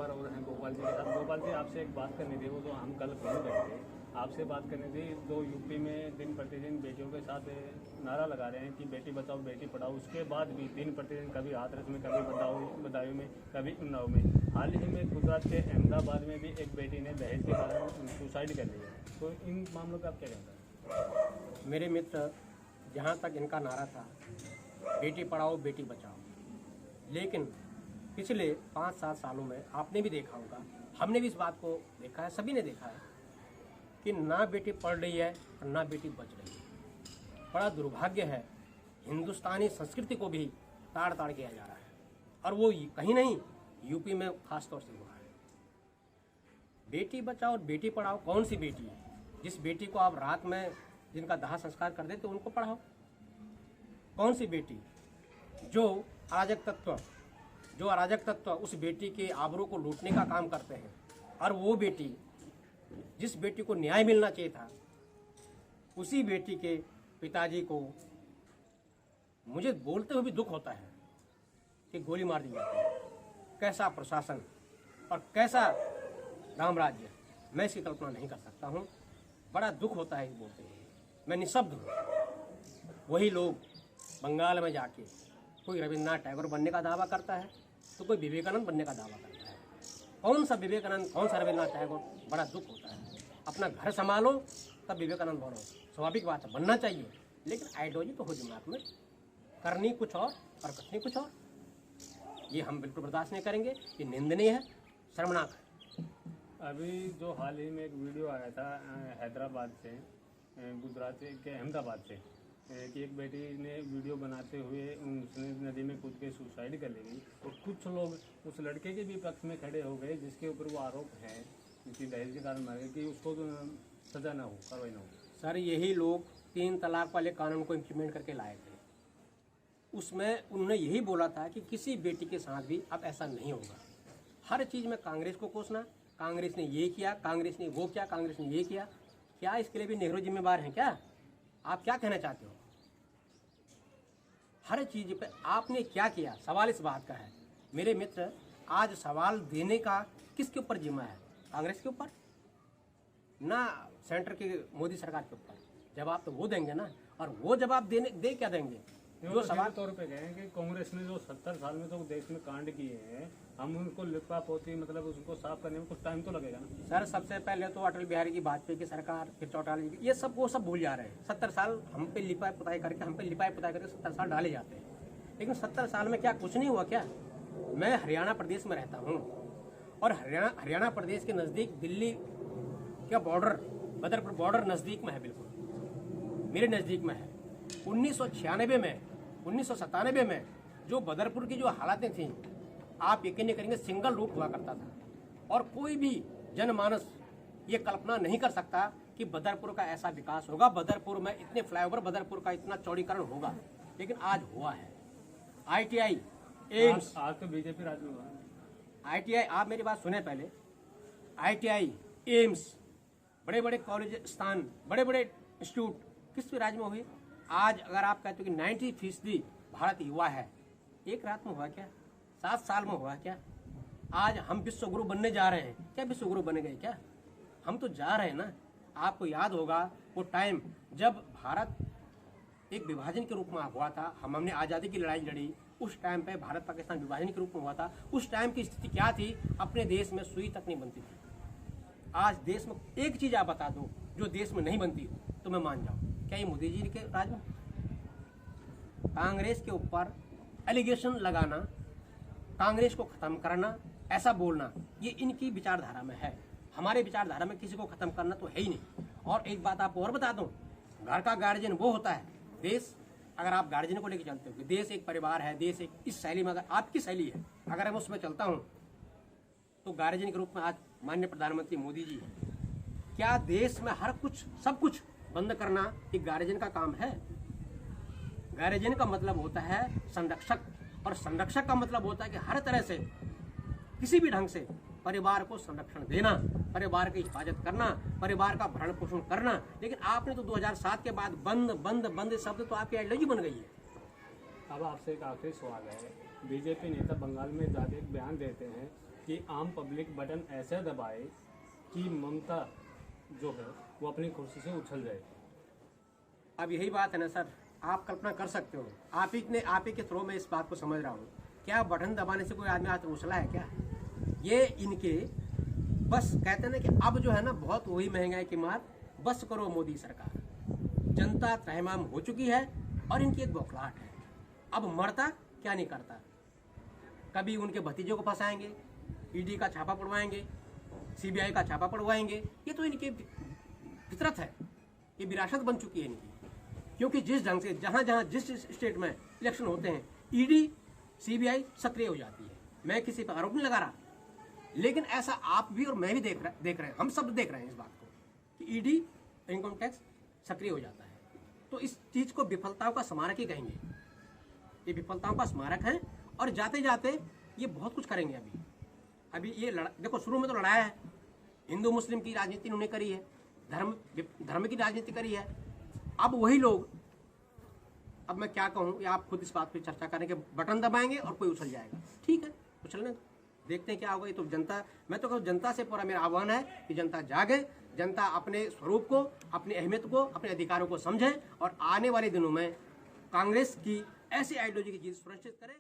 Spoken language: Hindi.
पर और हैं गोपाल जी के साथ। गोपाल जी, आपसे एक बात करनी थी, वो जो हम कल फोन रहे थे, आपसे बात करनी थी। जो यूपी में दिन प्रतिदिन बेटियों के साथ नारा लगा रहे हैं कि बेटी बचाओ बेटी पढ़ाओ, उसके बाद भी दिन प्रतिदिन कभी हाथरस में, कभी बदायूं में, कभी उन्नाव में। हाल ही में गुजरात के अहमदाबाद में भी एक बेटी ने दहेज के कारण सुसाइड कर लिया। तो इन मामलों पर आप क्या कहते हैं? मेरे मित्र, जहाँ तक इनका नारा था बेटी पढ़ाओ बेटी बचाओ, लेकिन पिछले 5-7 सालों में आपने भी देखा होगा, हमने भी इस बात को देखा है, सभी ने देखा है कि ना बेटी पढ़ रही है और ना बेटी बच रही है। बड़ा दुर्भाग्य है, हिंदुस्तानी संस्कृति को भी ताड़ ताड़ किया जा रहा है, और वो कहीं नहीं, यूपी में खास तौर से हुआ है। बेटी बचाओ और बेटी पढ़ाओ, कौन सी बेटी है? जिस बेटी को आप रात में जिनका दाह संस्कार कर देते उनको पढ़ाओ। कौन सी बेटी? जो अराजक तत्व उस बेटी के आबरू को लूटने का काम करते हैं, और वो बेटी, जिस बेटी को न्याय मिलना चाहिए था, उसी बेटी के पिताजी को, मुझे बोलते हुए भी दुख होता है कि गोली मार दी जाती है। कैसा प्रशासन और कैसा रामराज्य, मैं इसकी कल्पना नहीं कर सकता हूँ। बड़ा दुख होता है इस बोलते हुए, मैं निःशब्द हूँ। वही लोग बंगाल में जाके कोई रविन्द्रनाथ टैगोर बनने का दावा करता है, तो कोई विवेकानंद बनने का दावा करता है। कौन सा विवेकानंद, कौन सा रविन्द्रनाथ टैगोर? बड़ा दुख होता है। अपना घर संभालो तब विवेकानंद बनो, स्वाभाविक बात है, बनना चाहिए, लेकिन आइडियोलॉजी तो हो दिमाग में, करनी कुछ और कथनी कुछ और। ये हम बिल्कुल बर्दाश्त नहीं करेंगे, ये निंदनीय है, शर्मनाक है। अभी जो हाल ही में एक वीडियो आया था हैदराबाद से, गुजरात के अहमदाबाद से, कि एक बेटी ने वीडियो बनाते हुए उसने नदी में कूद के सुसाइड कर ली, और कुछ लोग उस लड़के के भी पक्ष में खड़े हो गए जिसके ऊपर वो आरोप है कि दहेज के कारण मारे, कि उसको तो सजा ना हो, कार्रवाई ना हो। सर, यही लोग 3 तलाक वाले कानून को इम्प्लीमेंट करके लाए थे। उसमें उन्होंने यही बोला था कि किसी बेटी के साथ भी अब ऐसा नहीं होगा। हर चीज़ में कांग्रेस को कोसना, कांग्रेस ने ये किया, कांग्रेस ने वो किया, कांग्रेस ने ये किया। क्या इसके लिए भी नेहरू जिम्मेवार हैं क्या? आप क्या कहना चाहते हो? हर चीज़ पे आपने क्या किया, सवाल इस बात का है। मेरे मित्र, आज सवाल देने का किसके ऊपर जिम्मा है? कांग्रेस के ऊपर ना, सेंटर की मोदी सरकार के ऊपर। जवाब तो वो देंगे ना, और वो जवाब दे क्या देंगे? जो सवाल तौर पे कहें कि कांग्रेस ने जो 70 साल में जो देश में कांड किए हैं, हम उनको लिपा पोती, मतलब उसको साफ करने में कुछ टाइम तो लगेगा ना। सर, सबसे पहले तो अटल बिहारी की वाजपेयी की सरकार, फिर चौटाला जी, ये सब वो सब भूल जा रहे हैं। 70 साल हम पे लिपाई पुताई करके 70 साल डाले जाते हैं, लेकिन 70 साल में क्या कुछ नहीं हुआ क्या? मैं हरियाणा प्रदेश में रहता हूँ, और हरियाणा प्रदेश के नज़दीक दिल्ली का बॉर्डर, बदरपुर बॉर्डर नज़दीक में है, बिल्कुल मेरे नज़दीक में है। 1997 में जो बदरपुर की जो हालातें थी, आप यकीन नहीं करेंगे, सिंगल रूट हुआ करता था, और कोई भी जनमानस ये कल्पना नहीं कर सकता कि बदरपुर का ऐसा विकास होगा, बदरपुर में इतने फ्लाईओवर, बदरपुर का इतना चौड़ीकरण होगा, लेकिन आज हुआ है। ITI, एम्स, आज तो बीजेपी राज में हुआ। ITI, आप मेरी बात सुने पहले, ITI, एम्स, बड़े बड़े कॉलेज स्थान, बड़े बड़े इंस्टीट्यूट किस राज्य में हुए? आज अगर आप कहते हो कि 90% भारत युवा है, एक रात में हुआ क्या? 7 साल में हुआ क्या? आज हम विश्व गुरु बनने जा रहे हैं क्या? विश्व गुरु बन गए क्या? हम तो जा रहे हैं ना। आपको याद होगा वो टाइम जब भारत एक विभाजन के रूप में हुआ था, हमने आज़ादी की लड़ाई लड़ी, उस टाइम पे भारत पाकिस्तान विभाजन के रूप में हुआ था। उस टाइम की स्थिति क्या थी? अपने देश में सुई तक नहीं बनती थी। आज देश में एक चीज़ आप बता दो जो देश में नहीं बनती हो तो मैं मान जाऊँ, क्या ये मोदी जी के राज में? कांग्रेस के ऊपर एलिगेशन लगाना, कांग्रेस को खत्म करना, ऐसा बोलना, ये इनकी विचारधारा में है। हमारे विचारधारा में किसी को खत्म करना तो है ही नहीं। और एक बात आपको और बता दूं, घर का गार्जियन वो होता है, देश, अगर आप गार्जियन को लेकर चलते हो कि देश एक परिवार है, देश एक, इस शैली में अगर आपकी शैली है, अगर मैं उसमें चलता हूँ, तो गार्जियन के रूप में आज माननीय प्रधानमंत्री मोदी जी हैं। क्या देश में हर कुछ, सब कुछ बंद करना एक गार्जियन का काम है? गार्जियन का मतलब होता है संरक्षक, और संरक्षक का मतलब होता है कि हर तरह से, किसी भी ढंग से परिवार को संरक्षण देना, परिवार की हिफाजत करना, परिवार का भरण पोषण करना। लेकिन आपने तो 2007 के बाद बंद बंद बंद शब्द तो आपकी आइडियोलॉजी बन गई है। अब आपसे एक आखिरी सवाल है, बीजेपी नेता बंगाल में जाके एक बयान देते हैं कि आम पब्लिक बटन ऐसे दबाए कि ममता जो है वो अपनी कुर्सी से उछल जाए। अब यही बात है ना सर, आप कल्पना कर सकते हो, आप ही के थ्रू में इस बात को समझ रहा हूँ। क्या बटन दबाने से कोई आदमी आज उछला है क्या? ये इनके बस कहते हैं ना कि अब जो है ना बहुत वही महंगाई की मार, बस करो मोदी सरकार। जनता त्रहमाम हो चुकी है और इनकी एक बौखलाहट है। अब मरता क्या नहीं करता, कभी उनके भतीजों को फंसाएंगे, ईडी का छापा पड़वाएंगे, सीबीआई का छापा पड़वाएंगे। ये तो इनकी फितरत है, ये विरासत बन चुकी है इनकी। क्योंकि जिस ढंग से जहां जहां जिस स्टेट में इलेक्शन होते हैं, ईडी सीबीआई सक्रिय हो जाती है। मैं किसी पर आरोप नहीं लगा रहा, लेकिन ऐसा आप भी और मैं भी देख रहे हैं, हम सब देख रहे हैं इस बात को कि ईडी इनकम टैक्स सक्रिय हो जाता है। तो इस चीज को विफलताओं का स्मारक ही कहेंगे। ये विफलताओं का स्मारक है और जाते जाते ये बहुत कुछ करेंगे। अभी ये देखो, शुरू में तो लड़ाया है, हिंदू मुस्लिम की राजनीति उन्होंने करी है, धर्म की राजनीति करी है। अब वही लोग, अब मैं क्या कहूँ, आप खुद इस बात पे चर्चा करें कि बटन दबाएंगे और कोई उछल जाएगा। ठीक है, उछलने दो, देखते हैं क्या होगा। ये तो जनता, मैं तो कहूँ जनता से पूरा मेरा आह्वान है कि जनता जागे, जनता अपने स्वरूप को, अपनी अहमियत को, अपने अधिकारों को समझे और आने वाले दिनों में कांग्रेस की ऐसी आइडियोलॉजी की जीत सुनिश्चित करे।